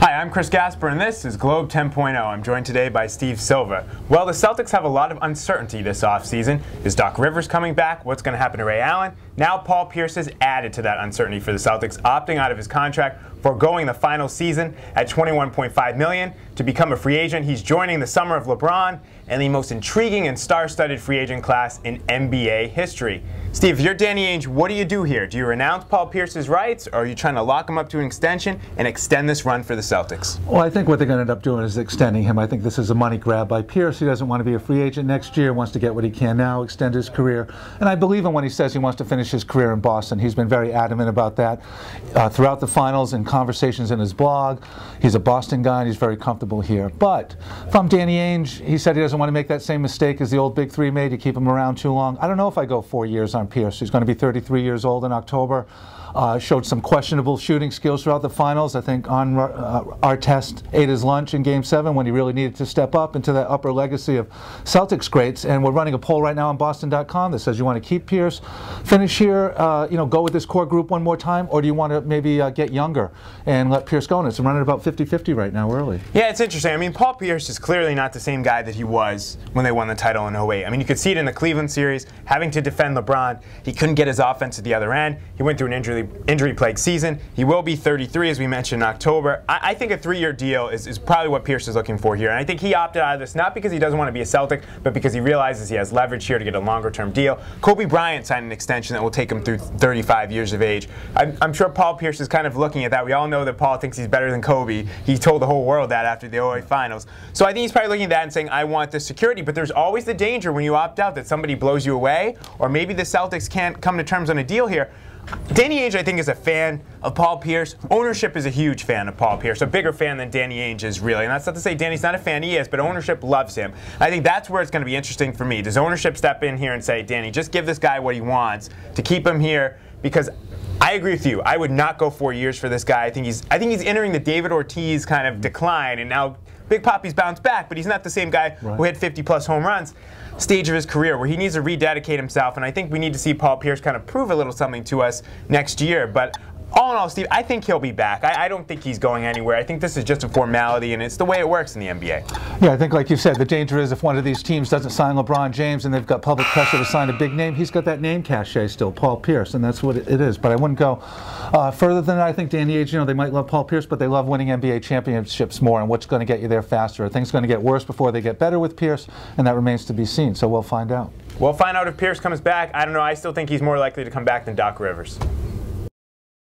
Hi, I'm Chris Gasper, and this is Globe 10.0. I'm joined today by Steve Silva. Well, the Celtics have a lot of uncertainty this offseason. Is Doc Rivers coming back? What's going to happen to Ray Allen? Now Paul Pierce has added to that uncertainty for the Celtics, opting out of his contract, foregoing the final season at $21.5 million to become a free agent. He's joining the summer of LeBron and the most intriguing and star-studded free agent class in NBA history. Steve, if you're Danny Ainge, what do you do here? Do you renounce Paul Pierce's rights, or are you trying to lock him up to an extension and extend this run for the Celtics? Well, I think what they're going to end up doing is extending him. I think this is a money grab by Pierce. He doesn't want to be a free agent next year, wants to get what he can now, extend his career. And I believe him when he says he wants to finish his career in Boston. He's been very adamant about that throughout the finals and conversations in his blog. He's a Boston guy and he's very comfortable here. But if I'm Danny Ainge, he said he doesn't want to make that same mistake as the old Big Three made to keep him around too long. I don't know if I go 4 years on Pierce. He's going to be 33 years old in October. Showed some questionable shooting skills throughout the finals. I think on our test ate his lunch in Game 7 when he really needed to step up into that upper legacy of Celtics greats. And we're running a poll right now on Boston.com that says you want to keep Pierce, finish here, go with this core group one more time, or do you want to maybe get younger and let Pierce go? And it's running about 50-50 right now early. Yeah, it's interesting. I mean, Paul Pierce is clearly not the same guy that he was when they won the title in 08. I mean, you could see it in the Cleveland series, having to defend LeBron. He couldn't get his offense at the other end. He went through an injury-plagued season. He will be 33, as we mentioned, in October. I think a 3-year deal is probably what Pierce is looking for here. And I think he opted out of this not because he doesn't want to be a Celtic, but because he realizes he has leverage here to get a longer-term deal. Kobe Bryant signed an extension that will take him through 35 years of age. I'm sure Paul Pierce is kind of looking at that. We all know that Paul thinks he's better than Kobe. He told the whole world that after the 08 finals. So I think he's probably looking at that and saying, I want this security. But there's always the danger when you opt out that somebody blows you away, or maybe the Celtics can't come to terms on a deal here. Danny Ainge, I think, is a fan of Paul Pierce. Ownership is a huge fan of Paul Pierce, a bigger fan than Danny Ainge is, really. And that's not to say Danny's not a fan, he is, but ownership loves him. I think that's where it's going to be interesting for me. Does ownership step in here and say, Danny, just give this guy what he wants to keep him here? Because I agree with you. I would not go 4 years for this guy. I think he's entering the David Ortiz kind of decline, and now Big Papi's bounced back, but he's not the same guy who hit 50-plus home runs stage of his career, where he needs to rededicate himself, and I think we need to see Paul Pierce kind of prove a little something to us next year. But all in all, Steve, I think he'll be back. I don't think he's going anywhere. I think this is just a formality, and it's the way it works in the NBA. Yeah, I think, like you said, the danger is if one of these teams doesn't sign LeBron James and they've got public pressure to sign a big name, he's got that name cachet still, Paul Pierce, and that's what it is. But I wouldn't go further than that. I think Danny Ainge, they might love Paul Pierce, but they love winning NBA championships more, and what's going to get you there faster? Are things going to get worse before they get better with Pierce? And that remains to be seen, so we'll find out. We'll find out if Pierce comes back. I don't know. I still think he's more likely to come back than Doc Rivers.